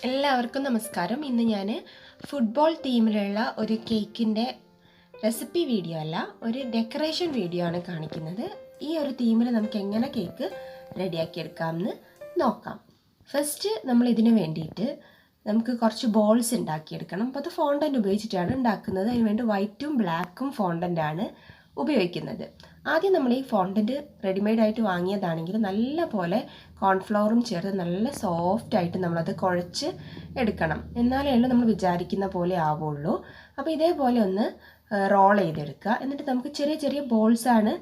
എല്ലാവർക്കും നമസ്കാരം. ഇന്ന് ഞാൻ ഫുട്ബോൾ തീമിലുള്ള ഒരു കേക്കിൻ്റെ റെസിപ്പി വീഡിയോ അല്ല, ഒരു ഡെക്കറേഷൻ വീഡിയോ ആണ് കാണിക്കുന്നത്. ഈ ഒരു തീമിൽ നമുക്ക് എങ്ങനെ കേക്ക് റെഡിയാക്കിയെടുക്കാമെന്ന് നോക്കാം. ഫസ്റ്റ് നമ്മൾ ഇതിന് വേണ്ടിയിട്ട് നമുക്ക് കുറച്ച് ബോൾസ് ഉണ്ടാക്കിയെടുക്കണം. അപ്പോൾ അത് ഫോണ്ടൻ്റ് ഉപയോഗിച്ചിട്ടാണ് ഉണ്ടാക്കുന്നത്. അതിനുവേണ്ടി വൈറ്റും ബ്ലാക്കും ഫോണ്ടൻ്റാണ് ഉപയോഗിക്കുന്നത്. ആദ്യം നമ്മൾ ഈ ഫോണ്ടൻറ്റ് റെഡിമെയ്ഡായിട്ട് വാങ്ങിയതാണെങ്കിൽ നല്ല പോലെ കോൺഫ്ലവറും ചേർത്ത് നല്ല സോഫ്റ്റായിട്ട് നമ്മളത് കുഴച്ച് എടുക്കണം. എന്നാലേ നമ്മൾ വിചാരിക്കുന്ന പോലെ ആവുള്ളൂ. അപ്പോൾ ഇതേപോലെ ഒന്ന് റോൾ ചെയ്തെടുക്കുക. എന്നിട്ട് നമുക്ക് ചെറിയ ചെറിയ ബോൾസാണ്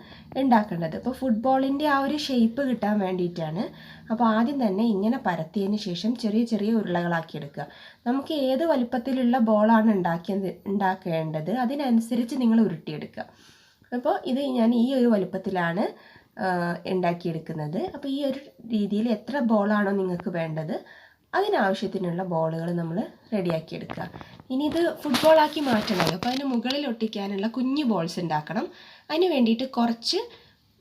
ഉണ്ടാക്കേണ്ടത്. ഇപ്പോൾ ഫുട്ബോളിൻ്റെ ആ ഒരു ഷേപ്പ് കിട്ടാൻ വേണ്ടിയിട്ടാണ്. അപ്പോൾ ആദ്യം തന്നെ ഇങ്ങനെ പരത്തിയതിന് ശേഷം ചെറിയ ചെറിയ ഉരുളകളാക്കി എടുക്കുക. നമുക്ക് ഏത് വലിപ്പത്തിലുള്ള ബോളാണ് ഉണ്ടാക്കേണ്ടത് അതിനനുസരിച്ച് നിങ്ങൾ ഉരുട്ടിയെടുക്കുക. അപ്പോൾ ഇത് ഞാൻ ഈ ഒരു വലുപ്പത്തിലാണ് ഉണ്ടാക്കിയെടുക്കുന്നത്. അപ്പോൾ ഈ ഒരു രീതിയിൽ എത്ര ബോളാണോ നിങ്ങൾക്ക് വേണ്ടത് അതിനാവശ്യത്തിനുള്ള ബോളുകൾ നമ്മൾ റെഡിയാക്കിയെടുക്കുക. ഇനി ഇത് ഫുട്ബോളാക്കി മാറ്റണമല്ലോ, അപ്പോൾ അതിന് മുകളിൽ ഒട്ടിക്കാനുള്ള കുഞ്ഞു ബോൾസ് ഉണ്ടാക്കണം. അതിന് വേണ്ടിയിട്ട് കുറച്ച്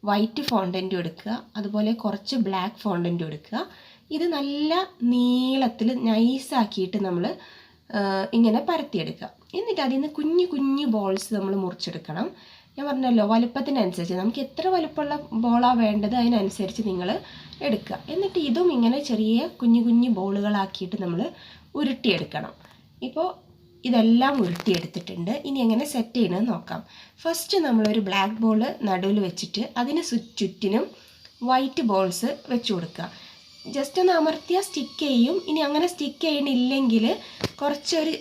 വൈറ്റ് ഫോണ്ടൻറ്റും എടുക്കുക, അതുപോലെ കുറച്ച് ബ്ലാക്ക് ഫോണ്ടൻറ്റും എടുക്കുക. ഇത് നല്ല നീളത്തിൽ നൈസാക്കിയിട്ട് നമ്മൾ ഇങ്ങനെ പരത്തിയെടുക്കുക. എന്നിട്ട് അതിൽ നിന്ന് കുഞ്ഞു കുഞ്ഞു ബോൾസ് നമ്മൾ മുറിച്ചെടുക്കണം. ഞാൻ പറഞ്ഞല്ലോ, വലുപ്പത്തിനനുസരിച്ച് നമുക്ക് എത്ര വലുപ്പമുള്ള ബോളാണ് വേണ്ടത് അതിനനുസരിച്ച് നിങ്ങൾ എടുക്കുക. എന്നിട്ട് ഇതും ഇങ്ങനെ ചെറിയ കുഞ്ഞു കുഞ്ഞു ബോളുകളാക്കിയിട്ട് നമ്മൾ ഉരുട്ടിയെടുക്കണം. ഇപ്പോൾ ഇതെല്ലാം ഉരുട്ടിയെടുത്തിട്ടുണ്ട്. ഇനി എങ്ങനെ സെറ്റ് ചെയ്യണമെന്ന് നോക്കാം. ഫസ്റ്റ് നമ്മളൊരു ബ്ലാക്ക് ബോൾ നടുവിൽ വെച്ചിട്ട് അതിന് ചുറ്റിനും വൈറ്റ് ബോൾസ് വെച്ച് കൊടുക്കുക. ജസ്റ്റ് ഒന്ന് അമർത്തിയാൽ സ്റ്റിക്ക് ചെയ്യും. ഇനി അങ്ങനെ സ്റ്റിക്ക് ചെയ്യണില്ലെങ്കിൽ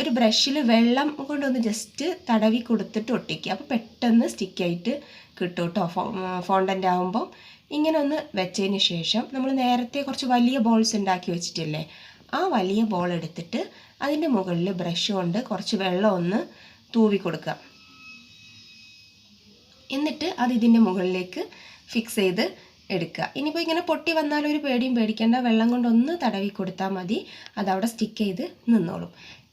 ഒരു ബ്രഷിൽ വെള്ളം കൊണ്ടൊന്ന് ജസ്റ്റ് തടവി കൊടുത്തിട്ട് ഒട്ടിക്കുക. അപ്പോൾ പെട്ടെന്ന് സ്റ്റിക്കായിട്ട് കിട്ടും കേട്ടോ. ഫോണ്ടൻ്റ് ആകുമ്പോൾ ഇങ്ങനെ ഒന്ന് വെച്ചതിന് ശേഷം നമ്മൾ നേരത്തെ കുറച്ച് വലിയ ബോൾസ് ഉണ്ടാക്കി വെച്ചിട്ടില്ലേ, ആ വലിയ ബോൾ എടുത്തിട്ട് അതിൻ്റെ മുകളിൽ ബ്രഷ് കൊണ്ട് കുറച്ച് വെള്ളം ഒന്ന് തൂവി കൊടുക്കുക. എന്നിട്ട് അത് ഇതിൻ്റെ മുകളിലേക്ക് ഫിക്സ് ചെയ്ത് എടുക്കുക. ഇനിയിപ്പോൾ ഇങ്ങനെ പൊട്ടി വന്നാലും ഒരു പേടിയും പേടിക്കേണ്ട, വെള്ളം കൊണ്ടൊന്ന് തടവി കൊടുത്താൽ മതി, അതവിടെ സ്റ്റിക്ക് ചെയ്ത് നിന്നോളും.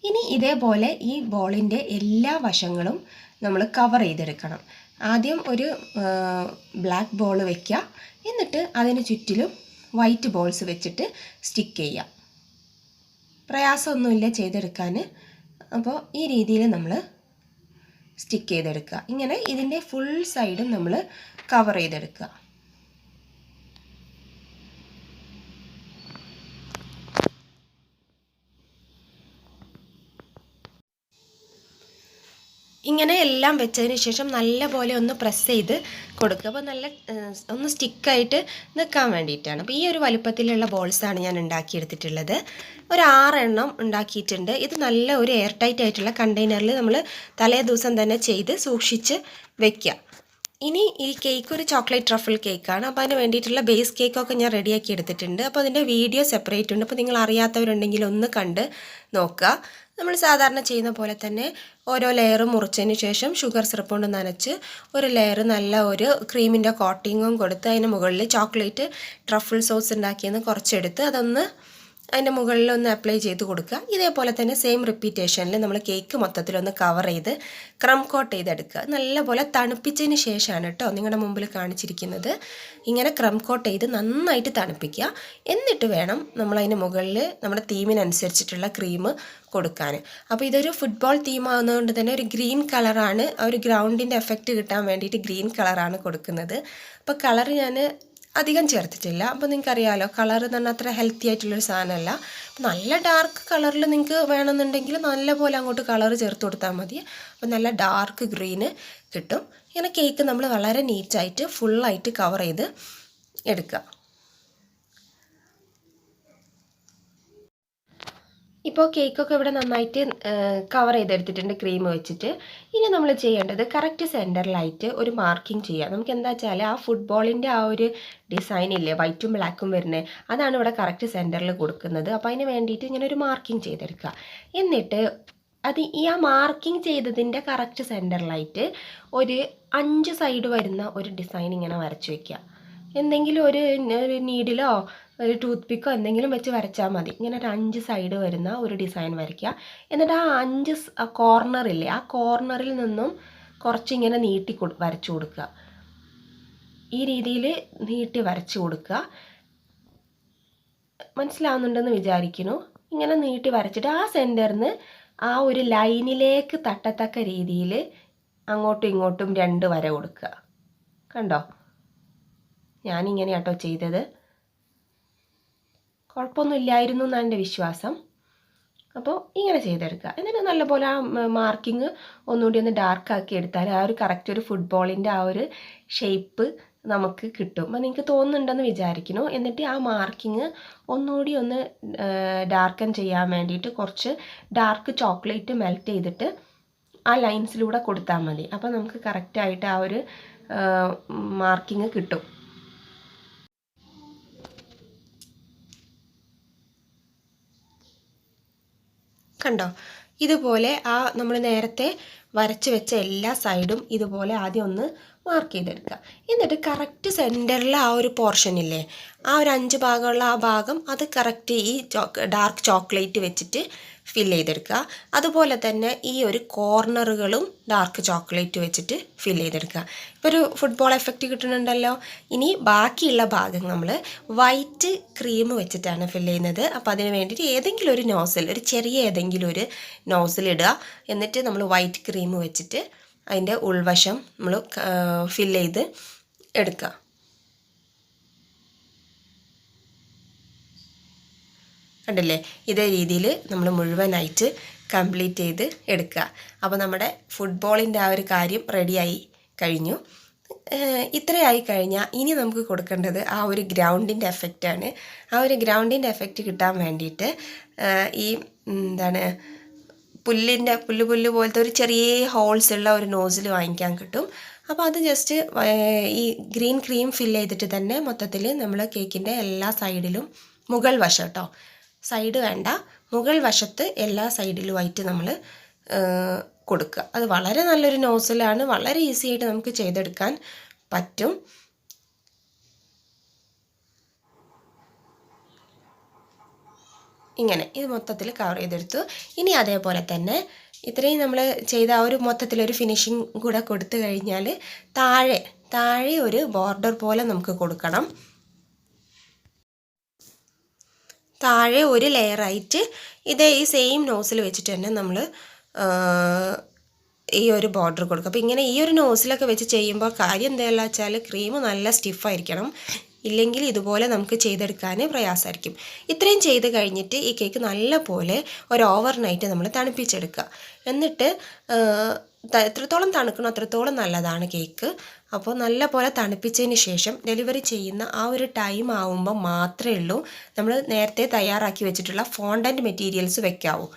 ഇനി ഇതേപോലെ ഈ ബോളിൻ്റെ എല്ലാ വശങ്ങളും നമ്മൾ കവർ ചെയ്തെടുക്കണം. ആദ്യം ഒരു ബ്ലാക്ക് ബോൾ വയ്ക്കുക, എന്നിട്ട് അതിന് ചുറ്റിലും വൈറ്റ് ബോൾസ് വെച്ചിട്ട് സ്റ്റിക്ക് ചെയ്യുക. പ്രയാസമൊന്നുമില്ല ചെയ്തെടുക്കാൻ. അപ്പോൾ ഈ രീതിയിൽ നമ്മൾ സ്റ്റിക്ക് ചെയ്തെടുക്കുക. ഇങ്ങനെ ഇതിൻ്റെ ഫുൾ സൈഡും നമ്മൾ കവർ ചെയ്തെടുക്കുക. ഇങ്ങനെ എല്ലാം വെച്ചതിന് ശേഷം നല്ലപോലെ ഒന്ന് പ്രസ് ചെയ്ത് കൊടുക്കുക. അപ്പോൾ നല്ല ഒന്ന് സ്റ്റിക്കായിട്ട് നിൽക്കാൻ വേണ്ടിയിട്ടാണ്. അപ്പോൾ ഈ ഒരു വലുപ്പത്തിലുള്ള ബോൾസാണ് ഞാൻ ഉണ്ടാക്കിയെടുത്തിട്ടുള്ളത്. ഒരു 6 എണ്ണം ഉണ്ടാക്കിയിട്ടുണ്ട്. ഇത് നല്ല ഒരു എയർ ടൈറ്റ് ആയിട്ടുള്ള കണ്ടെയ്നറിൽ നമ്മൾ തലേ ദിവസം തന്നെ ചെയ്ത് സൂക്ഷിച്ച് വെക്കുക. ഇനി ഈ കേക്ക് ഒരു ചോക്ലേറ്റ് ട്രഫിൾ കേക്കാണ്. അപ്പോൾ അതിന് വേണ്ടിയിട്ടുള്ള ബേസ് കേക്കൊക്കെ ഞാൻ റെഡിയാക്കി എടുത്തിട്ടുണ്ട്. അപ്പോൾ അതിൻ്റെ വീഡിയോ സെപ്പറേറ്റ് ഉണ്ട്. അപ്പോൾ നിങ്ങൾ അറിയാത്തവരുണ്ടെങ്കിൽ ഒന്ന് കണ്ട് നോക്കുക. നമ്മൾ സാധാരണ ചെയ്യുന്ന പോലെ തന്നെ ഓരോ ലെയറും മുറിച്ചതിന് ശേഷം ഷുഗർ സിറപ്പ് കൊണ്ട് നനച്ച് ഒരു ലെയർ നല്ല ഒരു ക്രീമിൻ്റെ കോട്ടിങ്ങും കൊടുത്ത് അതിന് മുകളിൽ ചോക്ലേറ്റ് ട്രഫിൾ സോസ് ഉണ്ടാക്കിയെന്ന് കുറച്ചെടുത്ത് അതൊന്ന് അതിൻ്റെ മുകളിൽ ഒന്ന് അപ്ലൈ ചെയ്ത് കൊടുക്കുക. ഇതേപോലെ തന്നെ സെയിം റിപ്പീറ്റേഷനിൽ നമ്മൾ കേക്ക് മൊത്തത്തിലൊന്ന് കവർ ചെയ്ത് ക്രം കോട്ട് ചെയ്തെടുക്കുക. നല്ലപോലെ തണുപ്പിച്ചതിന് ശേഷമാണ് കേട്ടോ നിങ്ങളുടെ മുമ്പിൽ കാണിച്ചിരിക്കുന്നത്. ഇങ്ങനെ ക്രം കോട്ട് ചെയ്ത് നന്നായിട്ട് തണുപ്പിക്കുക. എന്നിട്ട് വേണം നമ്മളതിന് മുകളിൽ നമ്മുടെ തീമിനനുസരിച്ചിട്ടുള്ള ക്രീം കൊടുക്കാൻ. അപ്പോൾ ഇതൊരു ഫുട്ബോൾ തീമാകുന്നതുകൊണ്ട് തന്നെ ഒരു ഗ്രീൻ കളറാണ്, ഒരു ഗ്രൗണ്ടിൻ്റെ എഫക്റ്റ് കിട്ടാൻ വേണ്ടിയിട്ട് ഗ്രീൻ കളറാണ് കൊടുക്കുന്നത്. അപ്പോൾ കളർ ഞാൻ അധികം ചേർത്തിട്ടില്ല. അപ്പോൾ നിങ്ങൾക്കറിയാമല്ലോ, കളർ എന്ന് പറഞ്ഞാൽ അത്ര ഹെൽത്തി ആയിട്ടുള്ളൊരു സാധനമല്ല. നല്ല ഡാർക്ക് കളറിൽ നിങ്ങൾക്ക് വേണമെന്നുണ്ടെങ്കിൽ നല്ലപോലെ അങ്ങോട്ട് കളർ ചേർത്ത് കൊടുത്താൽ മതി. അപ്പോൾ നല്ല ഡാർക്ക് ഗ്രീന് കിട്ടും. ഇങ്ങനെ കേക്ക് നമ്മൾ വളരെ നീറ്റായിട്ട് ഫുള്ളായിട്ട് കവർ ചെയ്ത് എടുക്കുക. ഇപ്പോൾ കേക്കൊക്കെ ഇവിടെ നന്നായിട്ട് കവർ ചെയ്തെടുത്തിട്ടുണ്ട് ക്രീം വെച്ചിട്ട്. ഇനി നമ്മൾ ചെയ്യേണ്ടത് കറക്റ്റ് സെൻറ്ററിലായിട്ട് ഒരു മാർക്കിംഗ് ചെയ്യുക. നമുക്ക് എന്താ വെച്ചാൽ ആ ഫുട്ബോളിൻ്റെ ആ ഒരു ഡിസൈൻ ഇല്ലേ, വൈറ്റും ബ്ലാക്കും വരുന്നത്, അതാണ് ഇവിടെ കറക്റ്റ് സെൻറ്ററിൽ കൊടുക്കുന്നത്. അപ്പോൾ അതിന് വേണ്ടിയിട്ട് ഇങ്ങനെ ഒരു മാർക്കിംഗ് ചെയ്തെടുക്കുക. എന്നിട്ട് ആ മാർക്കിംഗ് ചെയ്തതിൻ്റെ കറക്റ്റ് സെൻറ്ററിലായിട്ട് ഒരു 5 സൈഡ് വരുന്ന ഒരു ഡിസൈൻ ഇങ്ങനെ വരച്ച് വയ്ക്കുക. എന്തെങ്കിലും ഒരു നീഡിലോ ഒരു ടൂത്ത് പിക്കോ എന്തെങ്കിലും വെച്ച് വരച്ചാൽ മതി. ഇങ്ങനെ ഒരു 5 സൈഡ് വരുന്ന ഒരു ഡിസൈൻ വരയ്ക്കുക. എന്നിട്ട് ആ 5 കോർണറില്ലേ, ആ കോർണറിൽ നിന്നും കുറച്ചിങ്ങനെ നീട്ടി വരച്ചു കൊടുക്കുക. ഈ രീതിയിൽ നീട്ടി വരച്ചു കൊടുക്കുക. മനസ്സിലാവുന്നുണ്ടെന്ന് വിചാരിക്കുന്നു. ഇങ്ങനെ നീട്ടി വരച്ചിട്ട് ആ സെൻറ്ററിന് ആ ഒരു ലൈനിലേക്ക് തട്ടത്തക്ക രീതിയിൽ അങ്ങോട്ടും ഇങ്ങോട്ടും 2 വര കൊടുക്കുക. കണ്ടോ? ഞാനിങ്ങനെ കേട്ടോ ചെയ്തത്. കുഴപ്പമൊന്നുമില്ലായിരുന്നു എന്നാണ് എൻ്റെ വിശ്വാസം. അപ്പോൾ ഇങ്ങനെ ചെയ്തെടുക്കുക. എന്നിട്ട് നല്ലപോലെ ആ മാർക്കിങ് ഒന്നുകൂടി ഒന്ന് ഡാർക്കാക്കി എടുത്താൽ ആ ഒരു കറക്റ്റ് ഒരു ഫുട്ബോളിൻ്റെ ആ ഒരു ഷേപ്പ് നമുക്ക് കിട്ടും. അപ്പോൾ നിങ്ങൾക്ക് തോന്നുന്നുണ്ടെന്ന് വിചാരിക്കുന്നു. എന്നിട്ട് ആ മാർക്കിങ് ഒന്നുകൂടി ഒന്ന് ഡാർക്കൻ ചെയ്യാൻ വേണ്ടിയിട്ട് കുറച്ച് ഡാർക്ക് ചോക്ലേറ്റ് മെൽറ്റ് ചെയ്തിട്ട് ആ ലൈൻസിലൂടെ കൊടുത്താൽ മതി. അപ്പോൾ നമുക്ക് കറക്റ്റായിട്ട് ആ ഒരു മാർക്കിങ് കിട്ടും. കണ്ടോ? ഇതുപോലെ ആ നമ്മൾ നേരത്തെ വരച്ച് വെച്ച എല്ലാ സൈഡും ഇതുപോലെ ആദ്യം ഒന്ന് മാർക്ക് ചെയ്തെടുക്കുക. എന്നിട്ട് കറക്റ്റ് സെൻറ്ററിൽ ആ ഒരു പോർഷൻ ഇല്ലേ, ആ ഒരു 5 ഭാഗമുള്ള ആ ഭാഗം അത് കറക്റ്റ് ഈ ഡാർക്ക് ചോക്ലേറ്റ് വെച്ചിട്ട് ഫില്ല് ചെയ്തെടുക്കുക. അതുപോലെ തന്നെ ഈ ഒരു കോർണറുകളും ഡാർക്ക് ചോക്ലേറ്റ് വെച്ചിട്ട് ഫില്ല് ചെയ്തെടുക്കുക. ഇപ്പോൾ ഒരു ഫുട്ബോൾ എഫക്റ്റ് കിട്ടുന്നുണ്ടല്ലോ. ഇനി ബാക്കിയുള്ള ഭാഗം നമ്മൾ വൈറ്റ് ക്രീം വെച്ചിട്ടാണ് ഫില്ല് ചെയ്യുന്നത്. അപ്പോൾ അതിന് വേണ്ടിയിട്ട് ഏതെങ്കിലും ഒരു നോസിൽ, ഒരു ചെറിയ ഏതെങ്കിലും ഒരു നോസിൽ ഇടുക. എന്നിട്ട് നമ്മൾ വൈറ്റ് ക്രീം വെച്ചിട്ട് അതിൻ്റെ ഉൾവശം നമ്മൾ ഫില്ല് ചെയ്ത് എടുക്കുക. കണ്ടില്ലേ? ഇതേ രീതിയിൽ നമ്മൾ മുഴുവനായിട്ട് കംപ്ലീറ്റ് ചെയ്ത് എടുക്കുക. അപ്പോൾ നമ്മുടെ ഫുട്ബോളിൻ്റെ ആ ഒരു കാര്യം റെഡിയായി കഴിഞ്ഞു. ഇത്രയായി കഴിഞ്ഞാൽ ഇനി നമുക്ക് കൊടുക്കേണ്ടത് ആ ഒരു ഗ്രൗണ്ടിൻ്റെ എഫക്റ്റാണ്. ആ ഒരു ഗ്രൗണ്ടിൻ്റെ എഫക്റ്റ് കിട്ടാൻ വേണ്ടിയിട്ട് ഈ പുല്ല് പോലത്തെ ഒരു ചെറിയ ഹോൾസ് ഉള്ള ഒരു നോസിൽ വാങ്ങിക്കാൻ കിട്ടും. അപ്പോൾ അത് ജസ്റ്റ് ഈ ഗ്രീൻ ക്രീം ഫില്ല് ചെയ്തിട്ട് തന്നെ മൊത്തത്തിൽ നമ്മൾ കേക്കിൻ്റെ എല്ലാ സൈഡിലും മുകൾ വശം കേട്ടോ, സൈഡ് വേണ്ട, മുകൾ വശത്ത് എല്ലാ സൈഡിലുമായിട്ട് നമ്മൾ കൊടുക്കുക. അത് വളരെ നല്ലൊരു നോസിലാണ്, വളരെ ഈസി ആയിട്ട് നമുക്ക് ചെയ്തെടുക്കാൻ പറ്റും. ഇങ്ങനെ ഇത് മൊത്തത്തിൽ കവർ ചെയ്തെടുത്തു. ഇനി അതേപോലെ തന്നെ ഇത്രയും നമ്മൾ ചെയ്ത ആ ഒരു മൊത്തത്തിലൊരു ഫിനിഷിങ് കൂടെ കൊടുത്തു കഴിഞ്ഞാൽ താഴെ ഒരു ബോർഡർ പോലെ നമുക്ക് കൊടുക്കണം. താഴെ ഒരു ലെയറായിട്ട് ഇതേ ഈ സെയിം നോസിൽ വെച്ചിട്ട് തന്നെ നമ്മൾ ഈ ഒരു ബോർഡർ കൊടുക്കുക. അപ്പോൾ ഇങ്ങനെ ഈ ഒരു നോസിലൊക്കെ വെച്ച് ചെയ്യുമ്പോൾ കാര്യം എന്താണെന്ന് വെച്ചാൽ ക്രീം നല്ല സ്റ്റിഫായിരിക്കണം, ഇല്ലെങ്കിൽ ഇതുപോലെ നമുക്ക് ചെയ്തെടുക്കാൻ പ്രയാസമായിരിക്കും. ഇത്രയും ചെയ്ത് കഴിഞ്ഞിട്ട് ഈ കേക്ക് നല്ല പോലെ ഒരു ഓവർനൈറ്റ് നമ്മൾ തണുപ്പിച്ചെടുക്കുക. എന്നിട്ട് എത്രത്തോളം തണുക്കണോ അത്രത്തോളം നല്ലതാണ് കേക്ക്. അപ്പോൾ നല്ല പോലെ തണുപ്പിച്ചതിന് ശേഷം ഡെലിവറി ചെയ്യുന്ന ആ ഒരു ടൈം ആവുമ്പോൾ മാത്രമേ ഉള്ളൂ നമ്മൾ നേരത്തെ തയ്യാറാക്കി വെച്ചിട്ടുള്ള ഫോണ്ടൻറ്റ് മെറ്റീരിയൽസ് വെക്കാവൂ.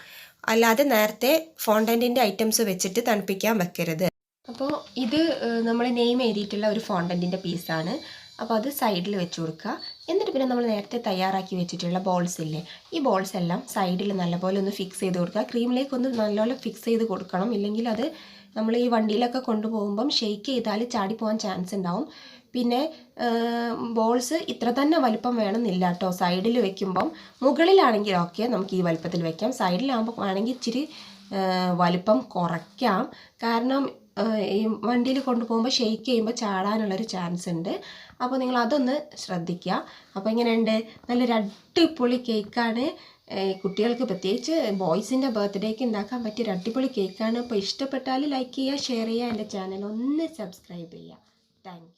അല്ലാതെ നേരത്തെ ഫോണ്ടൻറ്റിൻ്റെ ഐറ്റംസ് വെച്ചിട്ട് തണുപ്പിക്കാൻ വെക്കരുത്. അപ്പോൾ ഇത് നമ്മൾ നെയിം എഴുതിയിട്ടുള്ള ഒരു ഫോണ്ടൻറ്റിൻ്റെ പീസാണ്. അപ്പോൾ അത് സൈഡിൽ വെച്ച് കൊടുക്കുക. എന്നിട്ട് പിന്നെ നമ്മൾ നേരത്തെ തയ്യാറാക്കി വെച്ചിട്ടുള്ള ബോൾസ് ഇല്ലേ, ഈ ബോൾസ് എല്ലാം സൈഡിൽ നല്ലപോലെ ഒന്ന് ഫിക്സ് ചെയ്ത് കൊടുക്കുക. ക്രീമിലേക്ക് ഒന്ന് നല്ലപോലെ ഫിക്സ് ചെയ്ത് കൊടുക്കണം, ഇല്ലെങ്കിൽ അത് നമ്മൾ ഈ വണ്ടിയിലൊക്കെ കൊണ്ടുപോകുമ്പം ഷെയ്ക്ക് ചെയ്താൽ ചാടിപ്പോകാൻ ചാൻസ് ഉണ്ടാവും. പിന്നെ ബോൾസ് ഇത്ര തന്നെ വലിപ്പം വേണമെന്നില്ല കേട്ടോ. സൈഡിൽ വെക്കുമ്പം മുകളിലാണെങ്കിൽ ഓക്കെ നമുക്ക് ഈ വലിപ്പത്തിൽ വെക്കാം, സൈഡിലാകുമ്പോൾ ആണെങ്കിൽ ഇച്ചിരി വലിപ്പം കുറയ്ക്കാം. കാരണം ഈ വണ്ടിയിൽ കൊണ്ടുപോകുമ്പോൾ ഷെയ്ക്ക് ചെയ്യുമ്പോൾ ചാടാനുള്ളൊരു ചാൻസ് ഉണ്ട്. അപ്പോൾ നിങ്ങൾ അതൊന്ന് ശ്രദ്ധിക്കുക. അപ്പോൾ ഇങ്ങനെയുണ്ട്, നല്ലൊരു അടിപൊളി കേക്കാണ്. കുട്ടികൾക്ക് പ്രത്യേകിച്ച് ബോയ്സിൻ്റെ ബർത്ത്ഡേക്ക് ഉണ്ടാക്കാൻ പറ്റിയൊരു അടിപൊളി കേക്കാണ്. അപ്പോൾ ഇഷ്ടപ്പെട്ടാൽ ലൈക്ക് ചെയ്യുക, ഷെയർ ചെയ്യുക, എൻ്റെ ചാനൽ ഒന്ന് സബ്സ്ക്രൈബ് ചെയ്യുക. Thank you.